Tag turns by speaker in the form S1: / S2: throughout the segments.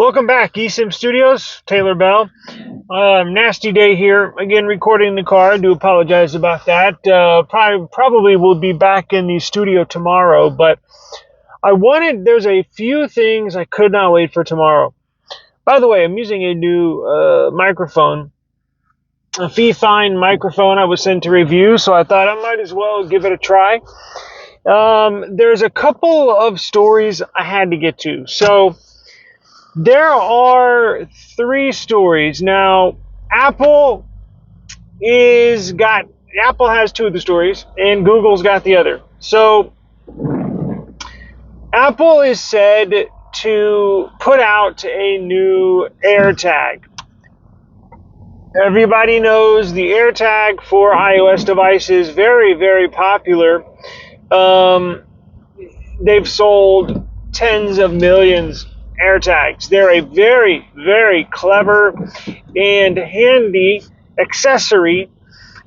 S1: Welcome back, eSIM Studios. Taylor Bell. Nasty day here. Again, recording in the car. I do apologize about that. Probably will be back in the studio tomorrow, but there's a few things I could not wait for tomorrow. By the way, I'm using a new microphone, a Fee-Fine microphone I was sent to review, so I thought I might as well give it a try. There's a couple of stories I had to get to. So there are 3 stories. Now, Apple has 2 of the stories, and Google's got the other. So, Apple is said to put out a new AirTag. Everybody knows the AirTag for iOS devices, very, very popular. They've sold tens of millions AirTags. They're a very, very clever and handy accessory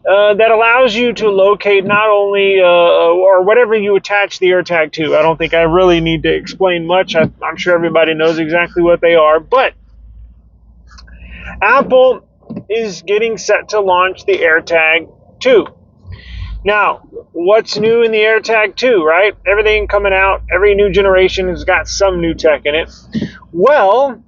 S1: that allows you to locate not only or whatever you attach the AirTag to. I don't think I really need to explain much. I'm sure everybody knows exactly what they are, but Apple is getting set to launch the AirTag 2. Now, what's new in the AirTag 2, right? Everything coming out, every new generation has got some new tech in it. Well,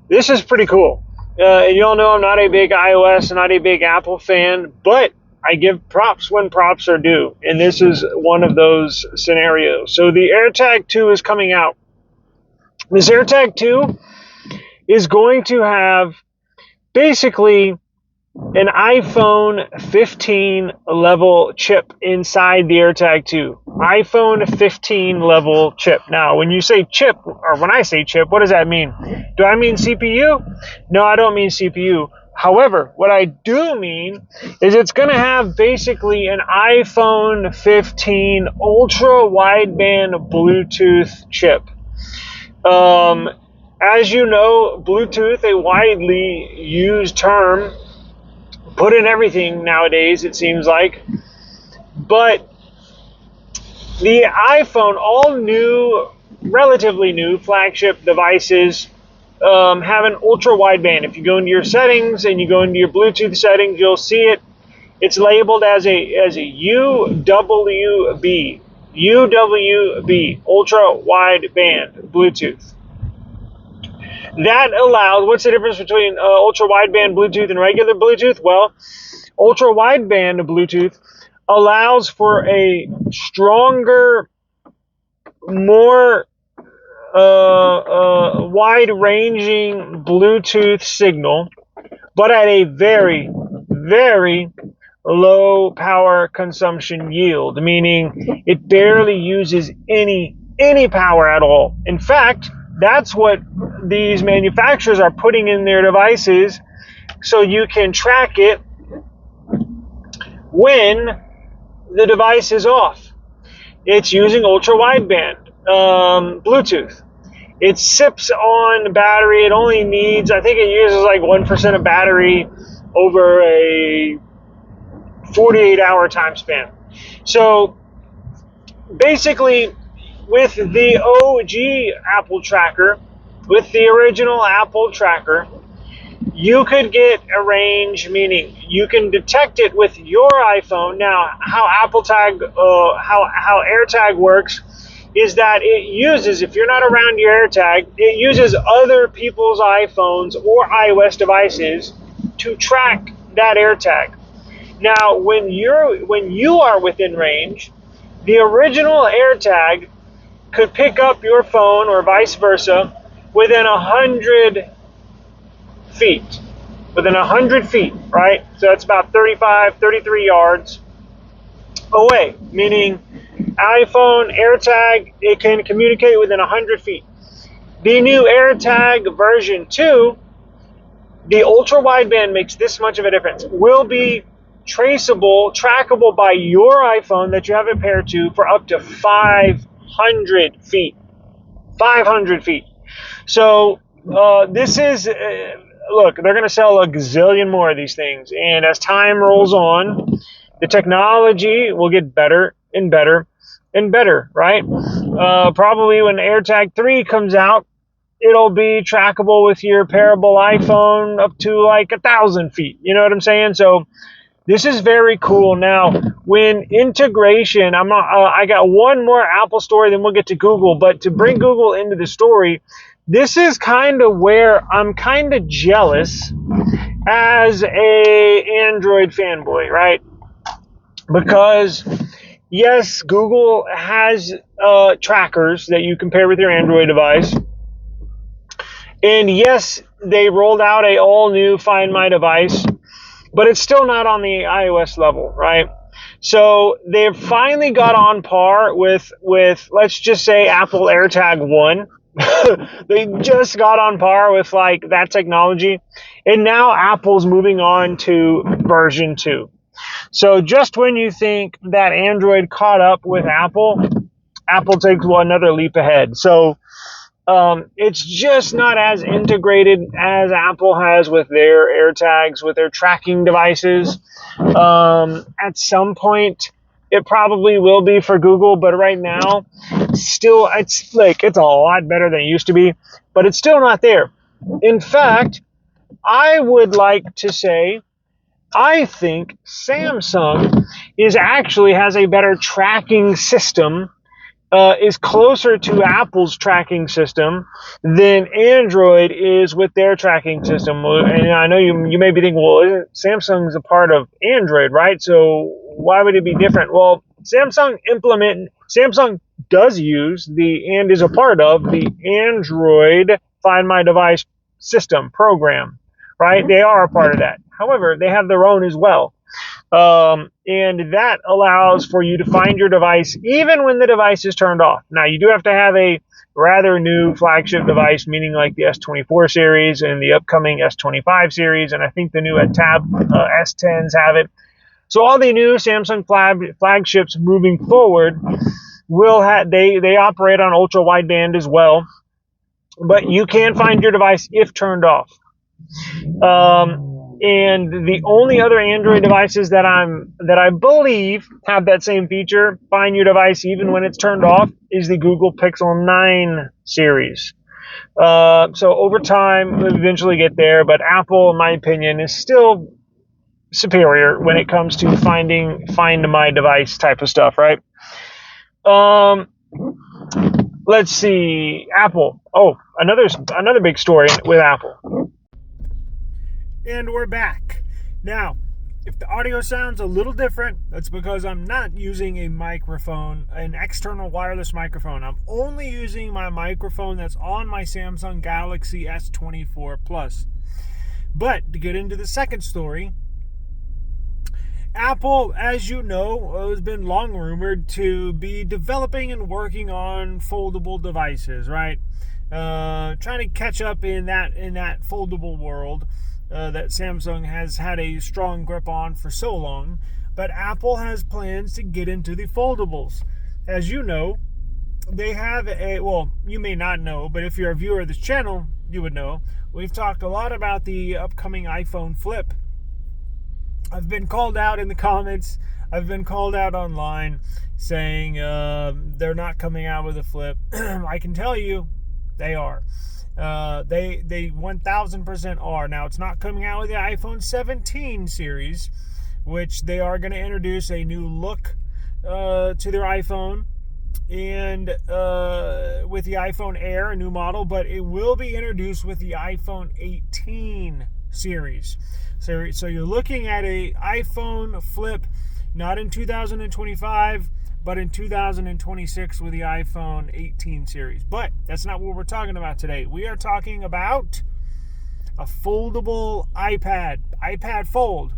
S1: this is pretty cool. And you all know I'm not a big iOS, not a big Apple fan, but I give props when props are due. And this is one of those scenarios. So the AirTag 2 is coming out. This AirTag 2 is going to have basically an iPhone 15 level chip inside the AirTag 2. iPhone 15 level chip. Now, when you say chip, or when I say chip, what does that mean? Do I mean CPU? No, I don't mean CPU. However, what I do mean is it's going to have basically an iPhone 15 ultra wideband Bluetooth chip. As you know, Bluetooth, a widely used term, put in everything nowadays, it seems like. But the iPhone, all new, relatively new flagship devices have an ultra wideband. If you go into your settings and you go into your Bluetooth settings, you'll see it. It's labeled as a UWB, ultra wideband Bluetooth. That allows, what's the difference between ultra wideband Bluetooth and regular Bluetooth? Well, ultra wideband Bluetooth allows for a stronger, more wide-ranging Bluetooth signal, but at a very, very low power consumption yield, meaning it barely uses any power at all. In fact, that's what these manufacturers are putting in their devices so you can track it when the device is off. It's using ultra wideband Bluetooth. It sips on battery. It only needs, I think it uses like 1% of battery over a 48-hour time span. So basically, with the OG Apple tracker, with the original Apple tracker, you could get a range, meaning you can detect it with your iPhone. Now, how how AirTag works is that it uses, if you're not around your AirTag, it uses other people's iPhones or iOS devices to track that AirTag. Now, when you are within range, the original AirTag could pick up your phone or vice versa within 100 feet. Within 100 feet, right? So that's about 33 yards away, meaning iPhone AirTag, it can communicate within 100 feet. The new AirTag version 2, the ultra wideband makes this much of a difference. Will be trackable by your iPhone that you have it paired to for up to 500 feet. 500 feet. So this is, look, they're going to sell a gazillion more of these things. And as time rolls on, the technology will get better and better and better, right? Probably when AirTag 3 comes out, it'll be trackable with your pairable iPhone up to like 1,000 feet. You know what I'm saying? So this is very cool. Now, when integration, I got one more Apple story, then we'll get to Google. But to bring Google into the story, this is kind of where I'm kind of jealous as a Android fanboy, right? Because yes, Google has trackers that you compare with your Android device. And yes, they rolled out a all new Find My Device, but it's still not on the iOS level, right? So they've finally got on par with let's just say Apple AirTag 1. They just got on par with like that technology. And now Apple's moving on to version 2. So just when you think that Android caught up with Apple, Apple takes another leap ahead. So it's just not as integrated as Apple has with their AirTags, with their tracking devices. At some point, it probably will be for Google, but right now, still, it's a lot better than it used to be, but it's still not there. In fact, I would like to say, I think Samsung has a better tracking system, is closer to Apple's tracking system than Android is with their tracking system. And I know you may be thinking, well, Samsung's a part of Android, right? So why would it be different? Well, Samsung does use and is a part of the Android Find My Device system program, right? They are a part of that. However, they have their own as well. And that allows for you to find your device even when the device is turned off. Now, you do have to have a rather new flagship device, meaning like the S24 series and the upcoming S25 series, and I think the new S10s have it. So all the new Samsung flagships moving forward will have, they operate on ultra wideband as well, but you can find your device if turned off. And the only other Android devices that I believe have that same feature, find your device even when it's turned off, is the Google Pixel 9 series. So over time, we'll eventually get there, but Apple, in my opinion, is still superior when it comes to find my device type of stuff, right? Let's see, Apple. Oh, another big story with Apple. And we're back. Now, if the audio sounds a little different, that's because I'm not using a microphone, an external wireless microphone. I'm only using my microphone that's on my Samsung Galaxy S23 Plus. But to get into the second story, Apple, as you know, has been long rumored to be developing and working on foldable devices, right? Trying to catch up in that foldable world that Samsung has had a strong grip on for so long. But Apple has plans to get into the foldables. As you know, they have you may not know, but if you're a viewer of this channel, you would know. We've talked a lot about the upcoming iPhone Flip. I've been called out in the comments. I've been called out online saying they're not coming out with a Flip. I can tell you they are. They 1000% are. Now, it's not coming out with the iPhone 17 series, which they are going to introduce a new look to their iPhone, and with the iPhone Air, a new model, but it will be introduced with the iPhone 18 series. So you're looking at a iPhone Flip, not in 2025, but in 2026 with the iPhone 18 series. But that's not what we're talking about today. We are talking about a foldable iPad Fold.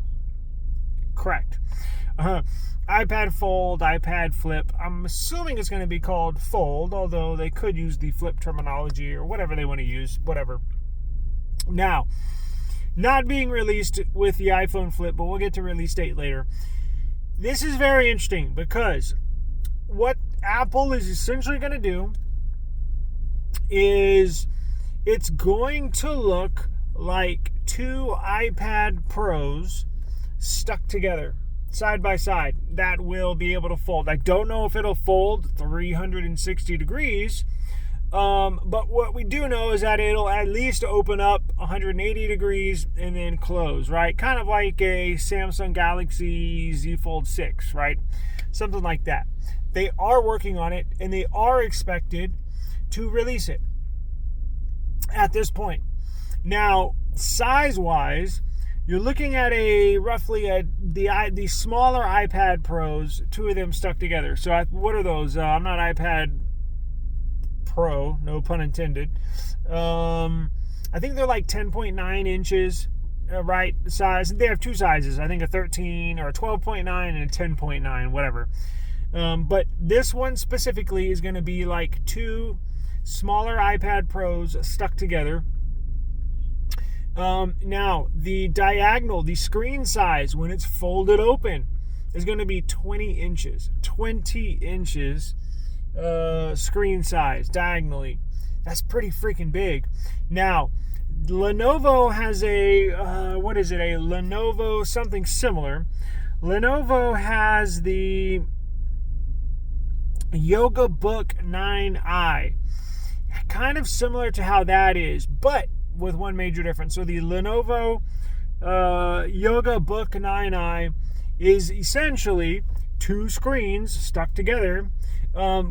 S1: Correct. iPad Fold, iPad Flip. I'm assuming it's going to be called Fold, although they could use the Flip terminology or whatever they want to use, whatever. Now, not being released with the iPhone Flip, but we'll get to release date later. This is very interesting because what Apple is essentially going to do is it's going to look like two iPad Pros stuck together, side by side, that will be able to fold. I don't know if it'll fold 360 degrees, But what we do know is that it'll at least open up 180 degrees and then close, right? Kind of like a Samsung Galaxy Z Fold 6, right? Something like that. They are working on it, and they are expected to release it at this point. Now, size-wise, you're looking at the smaller iPad Pros, two of them stuck together. So what are those? I'm not iPad Pro, no pun intended. I think they're like 10.9 inches, right, size. They have two sizes. I think a 13 or a 12.9 and a 10.9, whatever. But this one specifically is going to be like two smaller iPad Pros stuck together. Now, the screen size, when it's folded open, is going to be 20 inches. 20 inches screen size, diagonally. That's pretty freaking big. Now, Lenovo has a Lenovo something similar. Lenovo has the Yoga Book 9i. Kind of similar to how that is, but with one major difference. So the Lenovo Yoga Book 9i is essentially two screens stuck together, I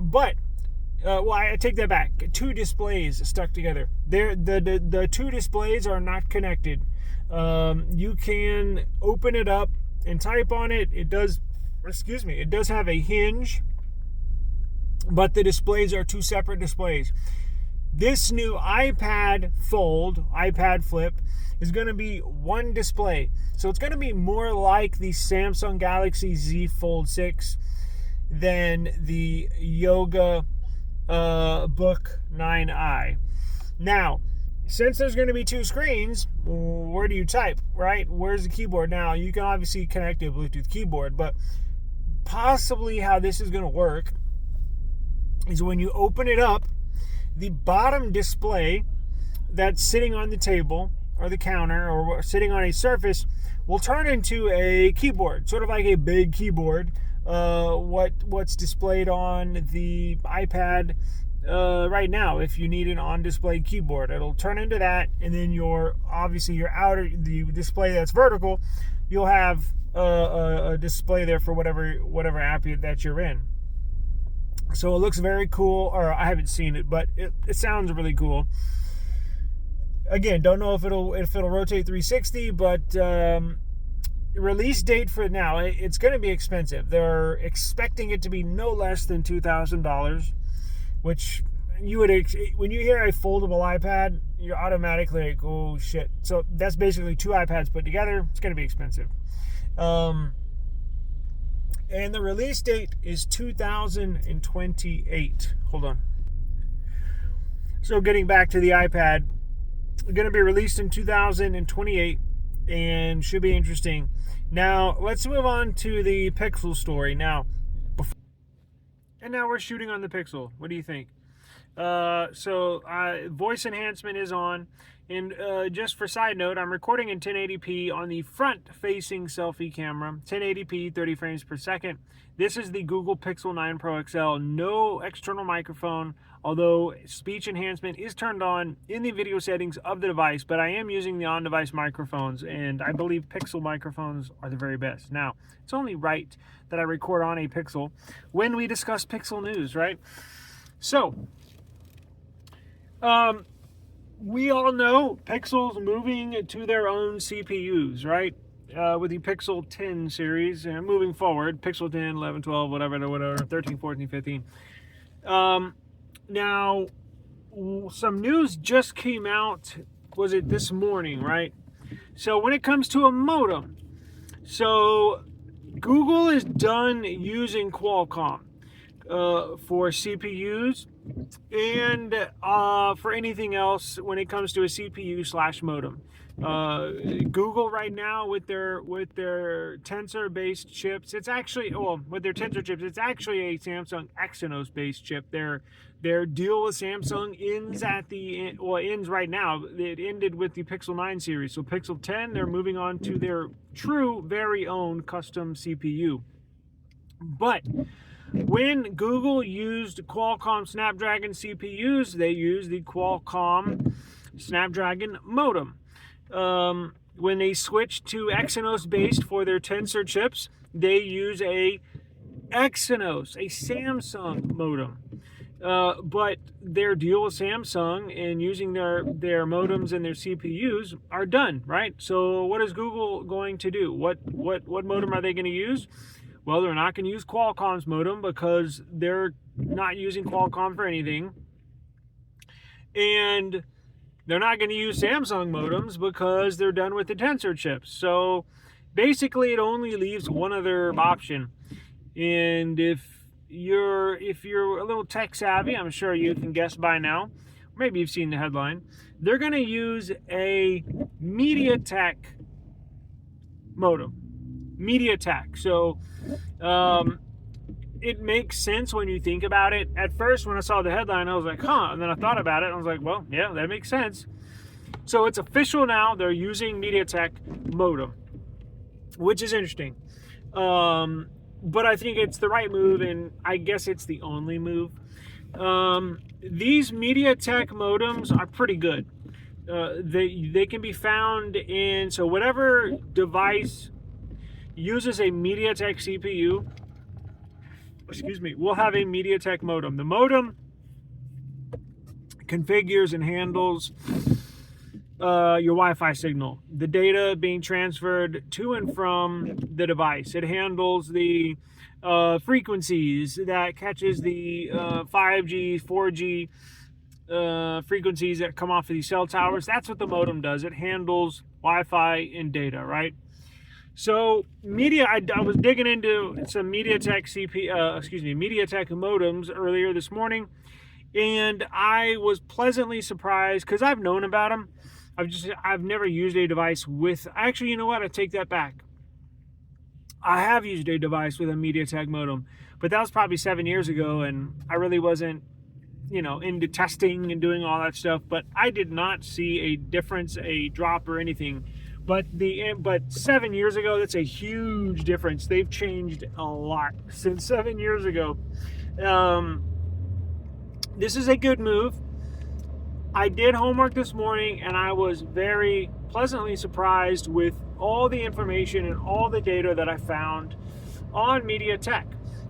S1: take that back. Two displays stuck together. The two displays are not connected. You can open it up and type on it. It does have a hinge, but the displays are two separate displays. This new iPad Flip, is going to be one display. So it's going to be more like the Samsung Galaxy Z Fold 6 than the Yoga Book 9i. Now, since there's going to be two screens, where do you type, right? Where's the keyboard? Now, you can obviously connect a Bluetooth keyboard, but possibly how this is going to work is when you open it up, the bottom display that's sitting on the table or the counter or sitting on a surface will turn into a keyboard, sort of like a big keyboard. What's displayed on the iPad right now. If you need an on-display keyboard, it'll turn into that, and then the display that's vertical, you'll have a display there for whatever app that you're in. So it looks very cool, or I haven't seen it, but it sounds really cool. Again, don't know if it'll rotate 360, but release date for now, it's going to be expensive. They're expecting it to be no less than $2,000, which when you hear a foldable iPad, you're automatically like, oh shit. So that's basically two iPads put together. It's going to be expensive. And the release date is 2028. Hold on. So getting back to the iPad, going to be released in 2028 and should be interesting. Now, let's move on to the Pixel story. Now we're shooting on the Pixel. What do you think? Voice enhancement is on. And just for side note, I'm recording in 1080p on the front-facing selfie camera, 1080p, 30 frames per second. This is the Google Pixel 9 Pro XL. No external microphone, although speech enhancement is turned on in the video settings of the device, but I am using the on-device microphones, and I believe Pixel microphones are the very best. Now, it's only right that I record on a Pixel when we discuss Pixel news, right? So, we all know Pixel's moving to their own CPUs, right? With the Pixel 10 series, and moving forward, Pixel 10, 11, 12, whatever, 13, 14, 15. Now, some news just came out, was it this morning, right? So when it comes to a modem, so Google is done using Qualcomm for CPUs and for anything else when it comes to a CPU/modem. Google right now with their Tensor based chips, it's actually with their Tensor chips, it's actually a Samsung Exynos based chip. Their deal with Samsung ends right now. It ended with the Pixel 9 series. So Pixel 10, they're moving on to their true very own custom CPU. But when Google used Qualcomm Snapdragon CPUs, they used the Qualcomm Snapdragon modem. When they switched to Exynos based for their Tensor chips, they use a Exynos, a Samsung modem. But their deal with Samsung and using their modems and their CPUs are done, right? So what is Google going to do? What modem are they going to use? Well, they're not going to use Qualcomm's modem because they're not using Qualcomm for anything. And they're not going to use Samsung modems because they're done with the Tensor chips. So basically it only leaves one other option. And if you're a little tech savvy, I'm sure you can guess by now, maybe you've seen the headline, they're going to use a MediaTek modem. MediaTek. So it makes sense when you think about it. At first, when I saw the headline, I was like, huh. And then I thought about it, and I was like, well, yeah, that makes sense. So it's official now. They're using MediaTek modem, which is interesting. But I think it's the right move, and I guess it's the only move. These MediaTek modems are pretty good. They can be found in, so whatever device uses a MediaTek CPU, will have a MediaTek modem. The modem configures and handles your Wi-Fi signal, the data being transferred to and from the device. It handles the frequencies that catches the 5G, 4G frequencies that come off of these cell towers. That's what the modem does. It handles Wi-Fi and data, right? So I was digging into some MediaTek MediaTek modems earlier this morning, and I was pleasantly surprised because I've known about them. I've never used a device with, actually, you know what? I take that back. I have used a device with a MediaTek modem, but that was probably 7 years ago, and I really wasn't, into testing and doing all that stuff. But I did not see a difference, a drop or anything. But 7 years ago, that's a huge difference. They've changed a lot since 7 years ago. This is a good move. I did homework this morning, and I was very pleasantly surprised with all the information and all the data that I found on MediaTek,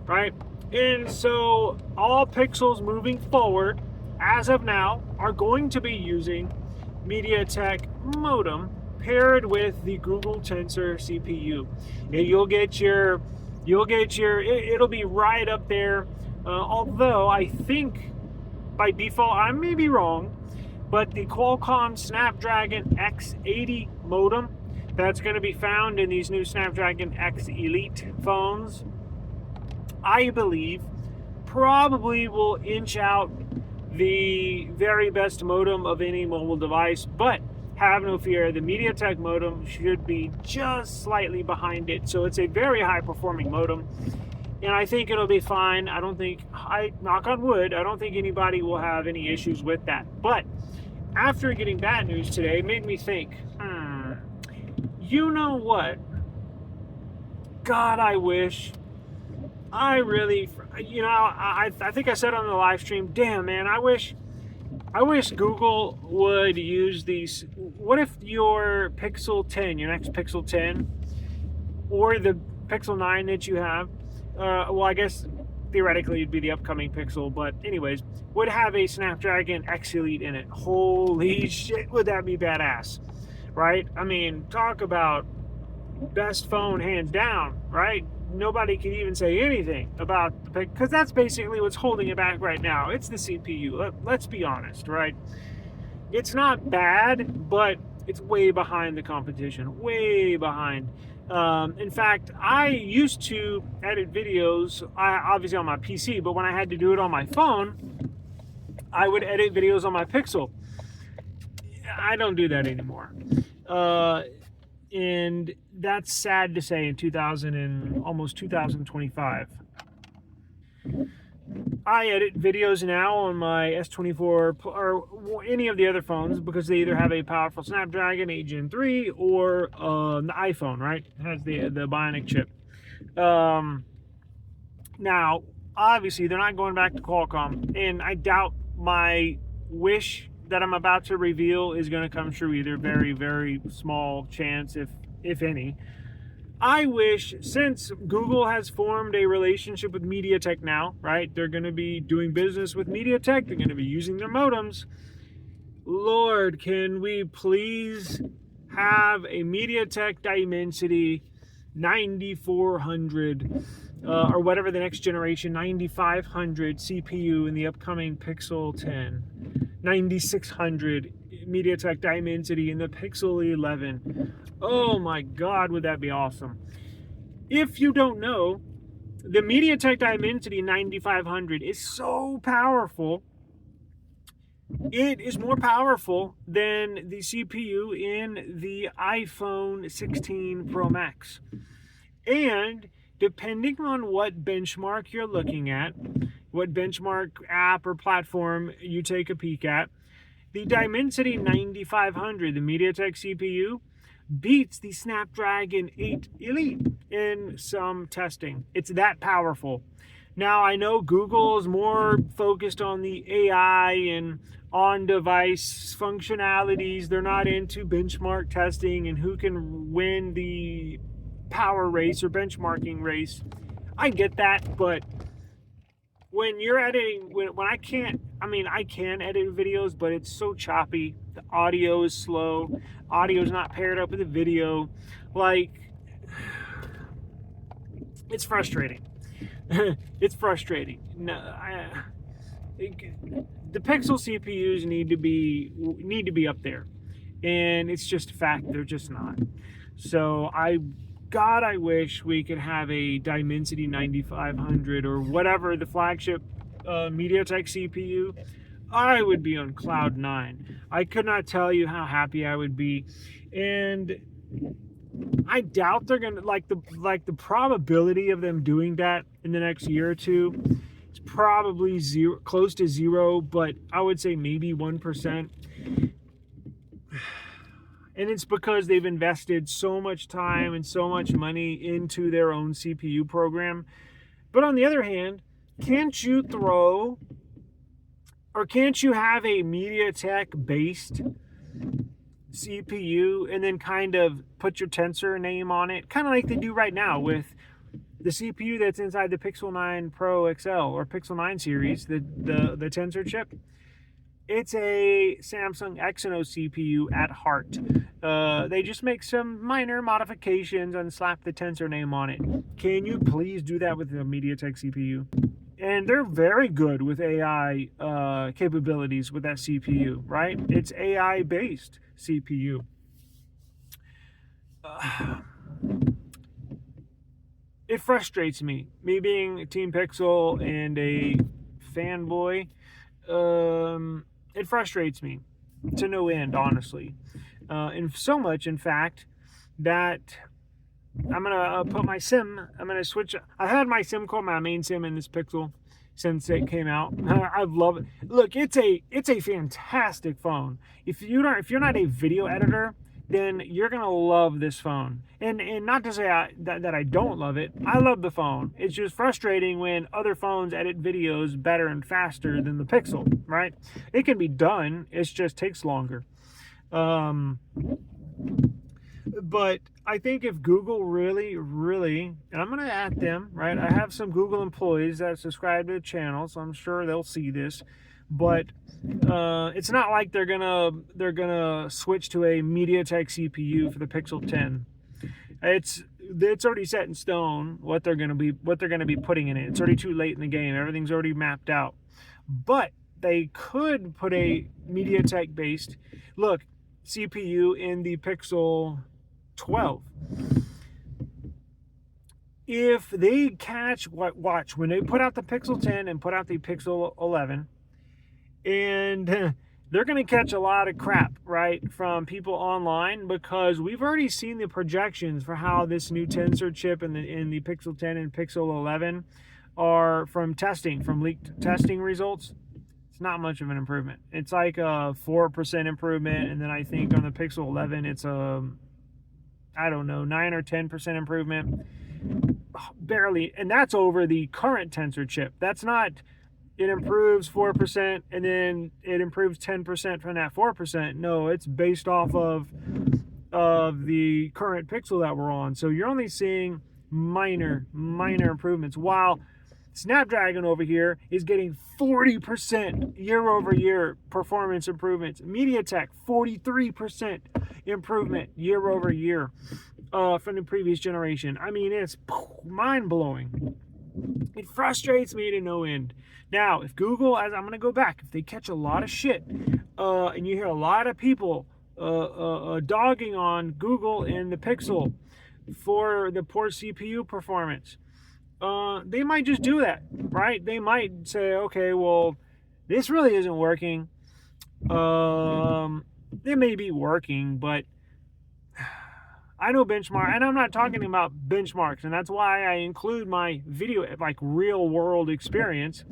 S1: right? And so all Pixels moving forward, as of now, are going to be using MediaTek modem paired with the Google Tensor CPU. It'll be right up there. Although I think by default, I may be wrong, but the Qualcomm Snapdragon X80 modem that's going to be found in these new Snapdragon X Elite phones, I believe, probably will inch out the very best modem of any mobile device. But have no fear, the MediaTek modem should be just slightly behind it. So it's a very high performing modem, and I think it'll be fine. Knock on wood, I don't think anybody will have any issues with that. But after getting that news today, it made me think, you know what? God, I wish. I think I said on the live stream, damn, man, I wish Google would use these. What if your Pixel 10, your next Pixel 10, or the Pixel 9 that you have, well, I guess theoretically it'd be the upcoming Pixel, but anyways, would have a Snapdragon X Elite in it. Holy shit, would that be badass, right? I mean, talk about best phone hands down, right? Nobody can even say anything about the pick, because that's basically what's holding it back right now. It's the CPU. Let's be honest, right? It's not bad, but it's way behind the competition. Way behind. In fact, I used to edit videos, obviously on my PC, but when I had to do it on my phone, I would edit videos on my Pixel. I don't do that anymore. And that's sad to say in almost 2025. I edit videos now on my S24 or any of the other phones because they either have a powerful Snapdragon 8 Gen 3 or the iPhone, right? It has the Bionic chip. Now, obviously they're not going back to Qualcomm, and I doubt my wish that I'm about to reveal is going to come true either. Very, very small chance, if any. I wish, since Google has formed a relationship with MediaTek now, right? They're going to be doing business with MediaTek. They're going to be using their modems. Lord, can we please have a MediaTek Dimensity 9400 or whatever the next generation 9500 CPU in the upcoming Pixel 10, 9600 MediaTek Dimensity in the Pixel 11. Oh my God, would that be awesome? If you don't know, the MediaTek Dimensity 9500 is so powerful. It is more powerful than the CPU in the iPhone 16 Pro Max. And depending on what benchmark you're looking at, what benchmark app or platform you take a peek at, the Dimensity 9500, the MediaTek CPU, beats the Snapdragon 8 Elite in some testing. It's that powerful. Now, I know Google is more focused on the AI and on-device functionalities. They're not into benchmark testing and who can win the power race or benchmarking race. I get that, but when you're editing, when I can edit videos, but it's so choppy. The audio is slow. Audio is not paired up with the video. Like, it's frustrating. It's frustrating. No, the Pixel CPUs need to be up there, and it's just a fact they're just not. So I wish we could have a Dimensity 9500 or whatever the flagship MediaTek CPU. I would be on cloud 9. I could not tell you how happy I would be, and I doubt they're gonna the probability of them doing that in the next year or two. It's probably zero, close to zero, but I would say maybe 1%. And it's because they've invested so much time and so much money into their own CPU program. But on the other hand, can't you have a MediaTek based CPU and then kind of put your Tensor name on it, kind of like they do right now with the CPU that's inside the Pixel 9 Pro XL or Pixel 9 series, the Tensor chip? It's a Samsung Exynos CPU at heart. They just make some minor modifications and slap the Tensor name on it. Can you please do that with the MediaTek CPU? And they're very good with AI capabilities with that CPU, right? It's AI-based CPU. It frustrates me being a Team Pixel and a fanboy. It frustrates me to no end, honestly. And so much, in fact, that I'm going to put my SIM, I'm going to switch. I had my SIM card, my main SIM in this Pixel since it came out. I love it. Look, it's a fantastic phone. If you're not a video editor, then you're going to love this phone. And not to say that I don't love it. I love the phone. It's just frustrating when other phones edit videos better and faster than the Pixel, right? It can be done. It just takes longer. But I think if Google really, and I'm going to add them, right? I have some Google employees that subscribe to the channel, so I'm sure they'll see this. But it's not like they're gonna switch to a MediaTek CPU for the Pixel 10. It's already set in stone what they're gonna be putting in it. It's already too late in the game. Everything's already mapped out. But they could put a MediaTek based CPU in the Pixel 12. If they catch watch when they put out the Pixel 10 and put out the Pixel 11. And they're going to catch a lot of crap, right, from people online, because we've already seen the projections for how this new Tensor chip in the Pixel 10 and Pixel 11 are from leaked testing results. It's not much of an improvement. It's like a 4% improvement, and then I think on the Pixel 11 it's a 9 or 10% improvement. barely, and that's over the current tensor chip. That's not, it improves 4% and then it improves 10% from that 4%. No, it's based off of the current pixel that we're on. So you're only seeing minor improvements, while Snapdragon over here is getting 40% year-over-year performance improvements. MediaTek, 43% improvement year-over-year from the previous generation. I mean, it's mind-blowing. It frustrates me to no end. Now, if Google, as I'm going to go back, if they catch a lot of shit, and you hear a lot of people dogging on Google and the Pixel for the poor CPU performance, they might just do that, right? They might say, okay, well, this really isn't working. It may be working, but I know benchmark, and I'm not talking about benchmarks, and that's why I include my video, like real world experience.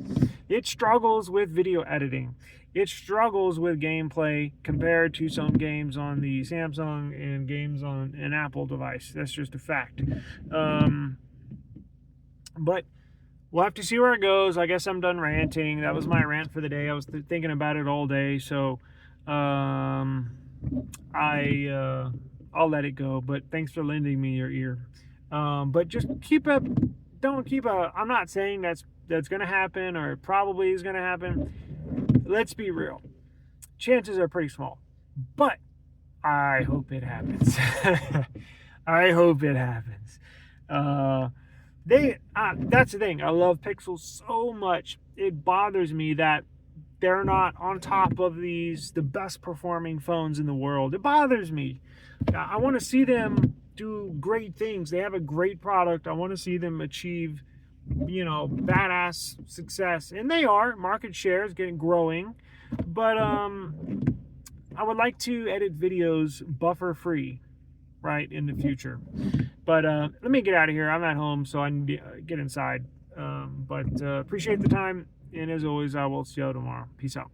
S1: It struggles with video editing. It struggles with gameplay compared to some games on the Samsung and games on an Apple device. That's just a fact. But we'll have to see where it goes. I guess I'm done ranting. That was my rant for the day. I was thinking about it all day, so I'll let it go. But thanks for lending me your ear. But just I'm not saying that's going to happen or probably is going to happen. Let's be real. Chances are pretty small. But I hope it happens. I hope it happens. That's the thing. I love Pixels so much. It bothers me that they're not on top of the best performing phones in the world. It bothers me. I want to see them do great things. They have a great product. I want to see them achieve, badass success. And they are. Market share is growing. But I would like to edit videos buffer free, right, in the future. But let me get out of here. I'm at home, so I need to get inside. But appreciate the time. And as always, I will see you tomorrow. Peace out.